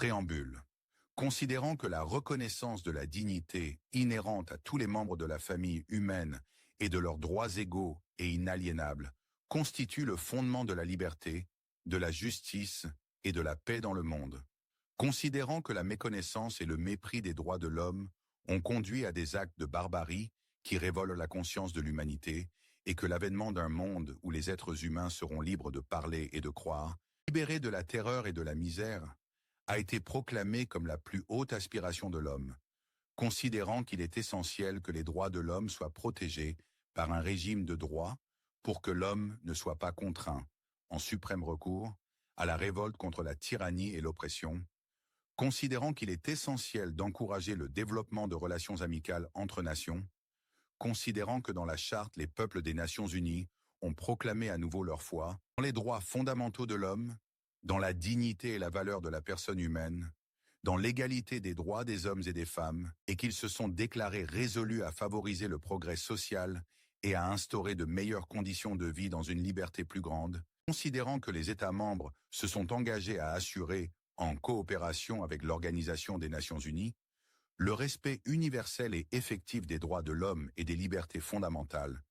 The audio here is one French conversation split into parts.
Préambule. Considérant que la reconnaissance de la dignité inhérente à tous les membres de la famille humaine et de leurs droits égaux et inaliénables constitue le fondement de la liberté, de la justice et de la paix dans le monde. Considérant que la méconnaissance et le mépris des droits de l'homme ont conduit à des actes de barbarie qui révolent la conscience de l'humanité et que l'avènement d'un monde où les êtres humains seront libres de parler et de croire, libérés de la terreur et de la misère, a été proclamé comme la plus haute aspiration de l'homme, considérant qu'il est essentiel que les droits de l'homme soient protégés par un régime de droit pour que l'homme ne soit pas contraint, en suprême recours, à la révolte contre la tyrannie et l'oppression, considérant qu'il est essentiel d'encourager le développement de relations amicales entre nations, considérant que dans la Charte, les peuples des Nations Unies ont proclamé à nouveau leur foi dans les droits fondamentaux de l'homme, dans la dignité et la valeur de la personne humaine, dans l'égalité des droits des hommes et des femmes, et qu'ils se sont déclarés résolus à favoriser le progrès social et à instaurer de meilleures conditions de vie dans une liberté plus grande, considérant que les États membres se sont engagés à assurer, en coopération avec l'Organisation des Nations Unies, le respect universel et effectif des droits de l'homme et des libertés fondamentales,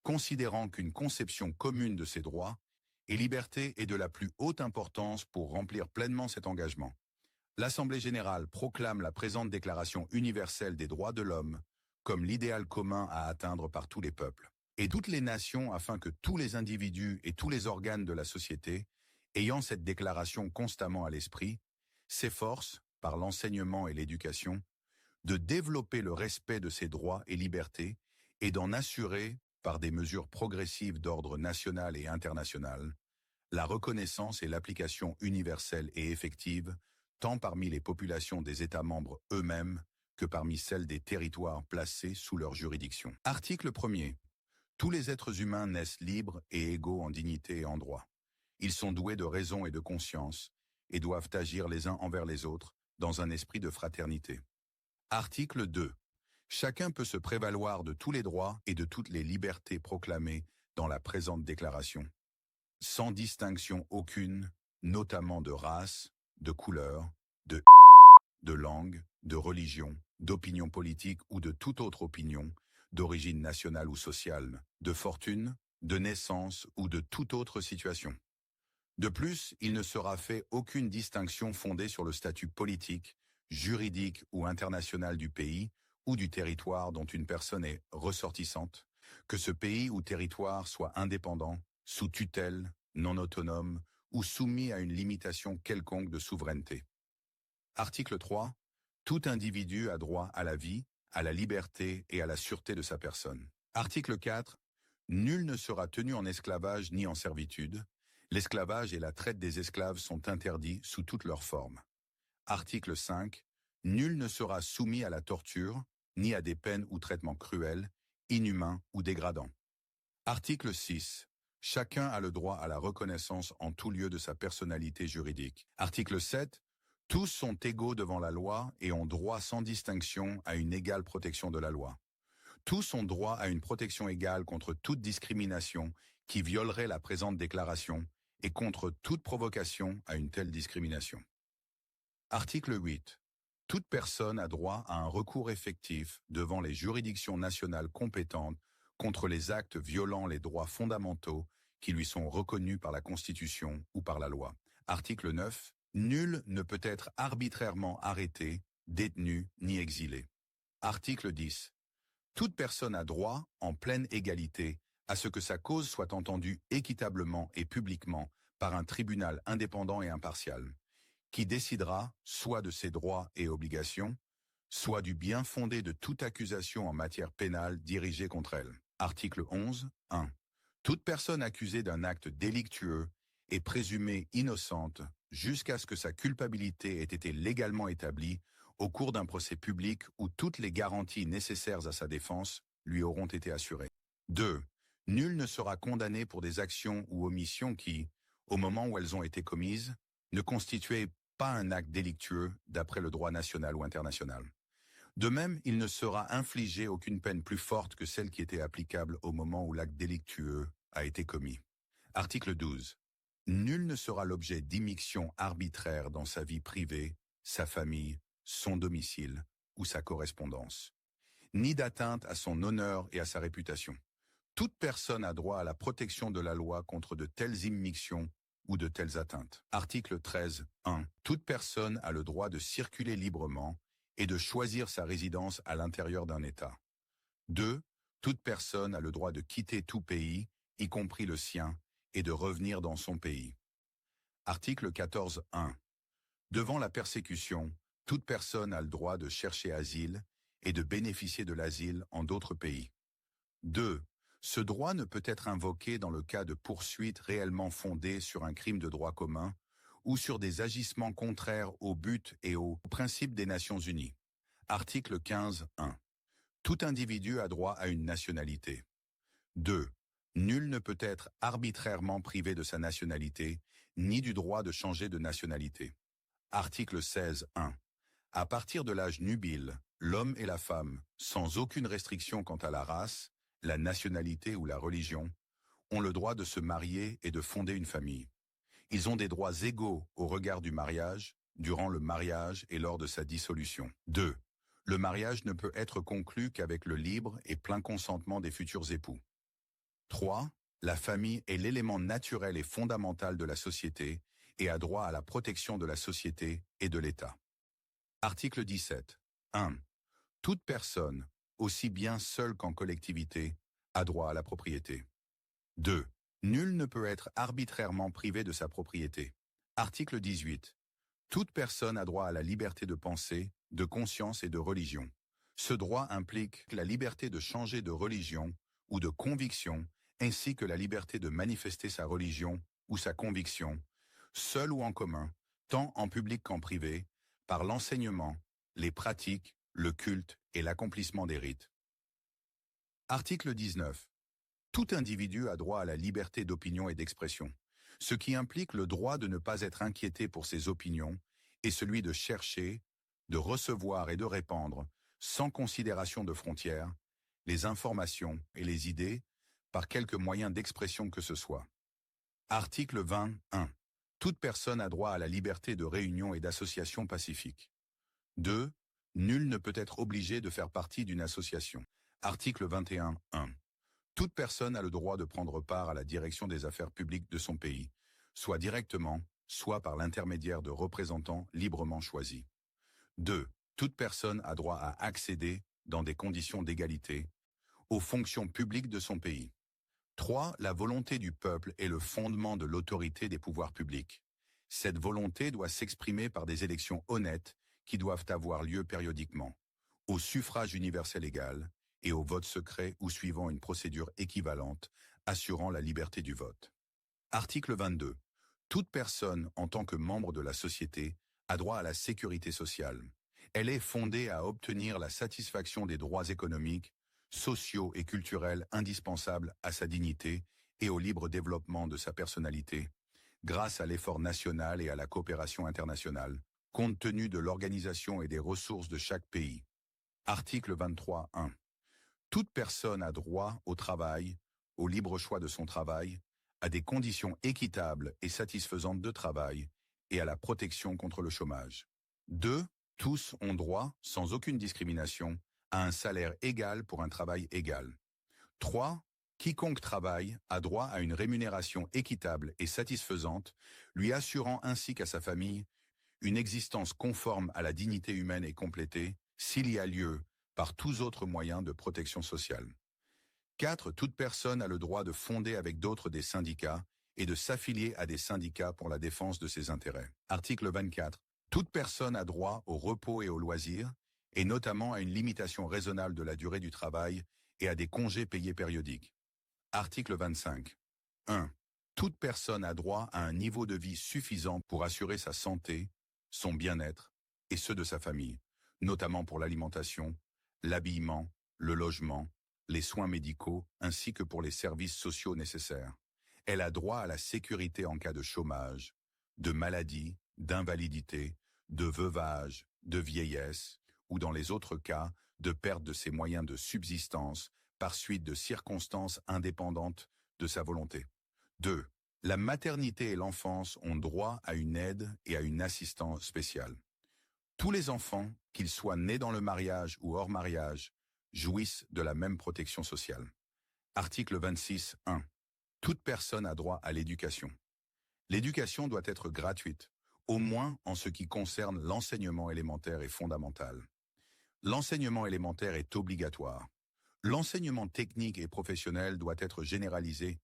considérant qu'une conception commune de ces droits et libertés est de la plus haute importance pour remplir pleinement cet engagement. L'Assemblée générale proclame la présente Déclaration universelle des droits de l'homme comme l'idéal commun à atteindre par tous les peuples et toutes les nations afin que tous les individus et tous les organes de la société, ayant cette déclaration constamment à l'esprit, s'efforcent, par l'enseignement et l'éducation, de développer le respect de ces droits et libertés et d'en assurer, par des mesures progressives d'ordre national et international, la reconnaissance et l'application universelle et effective, tant parmi les populations des États membres eux-mêmes que parmi celles des territoires placés sous leur juridiction. Article 1er. Tous les êtres humains naissent libres et égaux en dignité et en droit. Ils sont doués de raison et de conscience et doivent agir les uns envers les autres dans un esprit de fraternité. Article 2. Chacun peut se prévaloir de tous les droits et de toutes les libertés proclamées dans la présente déclaration, sans distinction aucune, notamment de race, de couleur, de langue, de religion, d'opinion politique ou de toute autre opinion, d'origine nationale ou sociale, de fortune, de naissance ou de toute autre situation. De plus, il ne sera fait aucune distinction fondée sur le statut politique, juridique ou international du pays ou du territoire dont une personne est ressortissante, que ce pays ou territoire soit indépendant, sous tutelle, non autonome ou soumis à une limitation quelconque de souveraineté. Article 3. Tout individu a droit à la vie, à la liberté et à la sûreté de sa personne. Article 4. Nul ne sera tenu en esclavage ni en servitude. L'esclavage et la traite des esclaves sont interdits sous toutes leurs formes. Article 5. Nul ne sera soumis à la torture, ni à des peines ou traitements cruels, inhumains ou dégradants. Article 6. Chacun a le droit à la reconnaissance en tout lieu de sa personnalité juridique. Article 7. Tous sont égaux devant la loi et ont droit sans distinction à une égale protection de la loi. Tous ont droit à une protection égale contre toute discrimination qui violerait la présente déclaration et contre toute provocation à une telle discrimination. Article 8. Toute personne a droit à un recours effectif devant les juridictions nationales compétentes contre les actes violant les droits fondamentaux qui lui sont reconnus par la Constitution ou par la loi. Article 9. Nul ne peut être arbitrairement arrêté, détenu ni exilé. Article 10. Toute personne a droit, en pleine égalité, à ce que sa cause soit entendue équitablement et publiquement par un tribunal indépendant et impartial, qui décidera soit de ses droits et obligations, soit du bien fondé de toute accusation en matière pénale dirigée contre elle. Article 11. 1. Toute personne accusée d'un acte délictueux est présumée innocente jusqu'à ce que sa culpabilité ait été légalement établie au cours d'un procès public où toutes les garanties nécessaires à sa défense lui auront été assurées. 2. Nul ne sera condamné pour des actions ou omissions qui, au moment où elles ont été commises, ne constituaient pas un acte délictueux d'après le droit national ou international. De même, il ne sera infligé aucune peine plus forte que celle qui était applicable au moment où l'acte délictueux a été commis. Article 12. Nul ne sera l'objet d'immixtion arbitraire dans sa vie privée sa famille, son domicile ou sa correspondance, ni d'atteinte à son honneur et à sa réputation. Toute personne a droit à la protection de la loi contre de telles immixtions ou de telles atteintes. Article 13. 1. Toute personne a le droit de circuler librement et de choisir sa résidence à l'intérieur d'un État. 2. Toute personne a le droit de quitter tout pays, y compris le sien, et de revenir dans son pays. Article 14. 1. Devant la persécution, toute personne a le droit de chercher asile et de bénéficier de l'asile en d'autres pays. 2. Ce droit ne peut être invoqué dans le cas de poursuites réellement fondées sur un crime de droit commun ou sur des agissements contraires au but et aux principes des Nations Unies. Article 15. 1. Tout individu a droit à une nationalité. 2. Nul ne peut être arbitrairement privé de sa nationalité, ni du droit de changer de nationalité. Article 16. 1. À partir de l'âge nubile, l'homme et la femme, sans aucune restriction quant à la race, la nationalité ou la religion, ont le droit de se marier et de fonder une famille. Ils ont des droits égaux au regard du mariage, durant le mariage et lors de sa dissolution. 2. Le mariage ne peut être conclu qu'avec le libre et plein consentement des futurs époux. 3. La famille est l'élément naturel et fondamental de la société et a droit à la protection de la société et de l'État. Article 17. 1. Toute personne, aussi bien seule qu'en collectivité, a droit à la propriété. 2. Nul ne peut être arbitrairement privé de sa propriété. Article 18. Toute personne a droit à la liberté de pensée, de conscience et de religion. Ce droit implique la liberté de changer de religion ou de conviction, ainsi que la liberté de manifester sa religion ou sa conviction, seule ou en commun, tant en public qu'en privé, par l'enseignement, les pratiques, le culte et l'accomplissement des rites. Article 19. Tout individu a droit à la liberté d'opinion et d'expression, ce qui implique le droit de ne pas être inquiété pour ses opinions et celui de chercher, de recevoir et de répandre, sans considération de frontières, les informations et les idées par quelque moyen d'expression que ce soit. Article 21. Toute personne a droit à la liberté de réunion et d'association pacifique. 2. Nul ne peut être obligé de faire partie d'une association. Article 21. 1. Toute personne a le droit de prendre part à la direction des affaires publiques de son pays, soit directement, soit par l'intermédiaire de représentants librement choisis. 2. Toute personne a droit à accéder, dans des conditions d'égalité, aux fonctions publiques de son pays. 3. La volonté du peuple est le fondement de l'autorité des pouvoirs publics. Cette volonté doit s'exprimer par des élections honnêtes qui doivent avoir lieu périodiquement, au suffrage universel égal et au vote secret ou suivant une procédure équivalente, assurant la liberté du vote. Article 22. Toute personne, en tant que membre de la société, a droit à la sécurité sociale. Elle est fondée à obtenir la satisfaction des droits économiques, sociaux et culturels indispensables à sa dignité et au libre développement de sa personnalité, grâce à l'effort national et à la coopération internationale, compte tenu de l'organisation et des ressources de chaque pays. Article 23.1. Toute personne a droit au travail, au libre choix de son travail, à des conditions équitables et satisfaisantes de travail et à la protection contre le chômage. 2. Tous ont droit, sans aucune discrimination, à un salaire égal pour un travail égal. 3. Quiconque travaille a droit à une rémunération équitable et satisfaisante, lui assurant ainsi qu'à sa famille une existence conforme à la dignité humaine et complétée, s'il y a lieu, par tous autres moyens de protection sociale. 4. Toute personne a le droit de fonder avec d'autres des syndicats et de s'affilier à des syndicats pour la défense de ses intérêts. Article 24. Toute personne a droit au repos et au loisir, et notamment à une limitation raisonnable de la durée du travail et à des congés payés périodiques. Article 25. 1. Toute personne a droit à un niveau de vie suffisant pour assurer sa santé, son bien-être et ceux de sa famille, notamment pour l'alimentation, l'habillement, le logement, les soins médicaux ainsi que pour les services sociaux nécessaires. Elle a droit à la sécurité en cas de chômage, de maladie, d'invalidité, de veuvage, de vieillesse ou dans les autres cas de perte de ses moyens de subsistance par suite de circonstances indépendantes de sa volonté. 2. La maternité et l'enfance ont droit à une aide et à une assistance spéciale. Tous les enfants, qu'ils soient nés dans le mariage ou hors mariage, jouissent de la même protection sociale. Article 26.1. Toute personne a droit à l'éducation. L'éducation doit être gratuite, au moins en ce qui concerne l'enseignement élémentaire et fondamental. L'enseignement élémentaire est obligatoire. L'enseignement technique et professionnel doit être généralisé.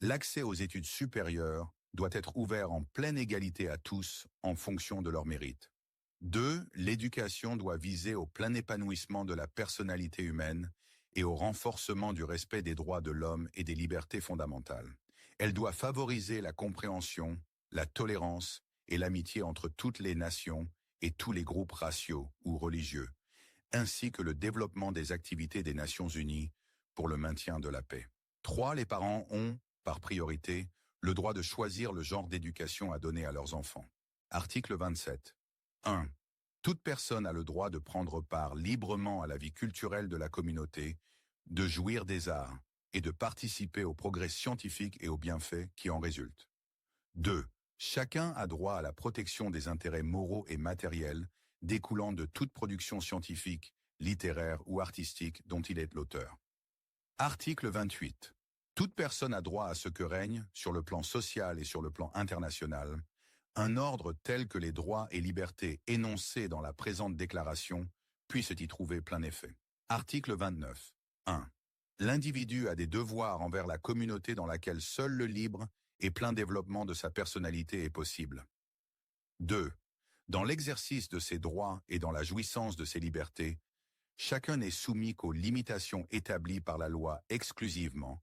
L'accès aux études supérieures doit être ouvert en pleine égalité à tous en fonction de leur mérite. 2. L'éducation doit viser au plein épanouissement de la personnalité humaine et au renforcement du respect des droits de l'homme et des libertés fondamentales. Elle doit favoriser la compréhension, la tolérance et l'amitié entre toutes les nations et tous les groupes raciaux ou religieux, ainsi que le développement des activités des Nations Unies pour le maintien de la paix. 3. Les parents ont, par priorité, le droit de choisir le genre d'éducation à donner à leurs enfants. Article 27. 1. Toute personne a le droit de prendre part librement à la vie culturelle de la communauté, de jouir des arts et de participer au progrès scientifique et aux bienfaits qui en résultent. 2. Chacun a droit à la protection des intérêts moraux et matériels découlant de toute production scientifique, littéraire ou artistique dont il est l'auteur. Article 28. Toute personne a droit à ce que règne, sur le plan social et sur le plan international, un ordre tel que les droits et libertés énoncés dans la présente déclaration puissent y trouver plein effet. Article 29. 1. L'individu a des devoirs envers la communauté dans laquelle seul le libre et plein développement de sa personnalité est possible. 2. Dans l'exercice de ses droits et dans la jouissance de ses libertés, chacun n'est soumis qu'aux limitations établies par la loi exclusivement,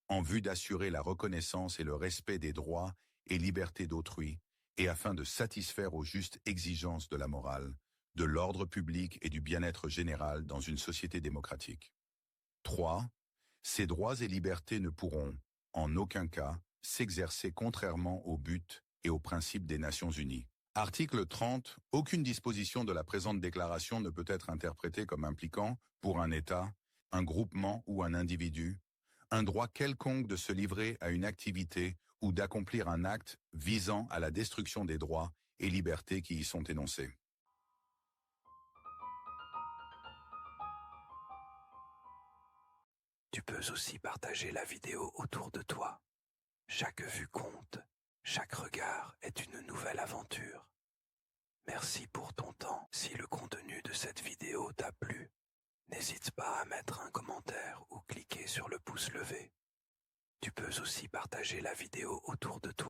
en vue d'assurer la reconnaissance et le respect des droits et libertés d'autrui, et afin de satisfaire aux justes exigences de la morale, de l'ordre public et du bien-être général dans une société démocratique. 3. Ces droits et libertés ne pourront, en aucun cas, s'exercer contrairement aux buts et aux principes des Nations Unies. Article 30. Aucune disposition de la présente déclaration ne peut être interprétée comme impliquant, pour un État, un groupement ou un individu, un droit quelconque de se livrer à une activité ou d'accomplir un acte visant à la destruction des droits et libertés qui y sont énoncés. Tu peux aussi partager la vidéo autour de toi. Chaque vue compte, chaque regard est une nouvelle aventure. Merci pour ton temps. Si le contenu de cette vidéo t'a plu, n'hésite pas à mettre un commentaire ou cliquer sur le pouce levé. Tu peux aussi partager la vidéo autour de toi.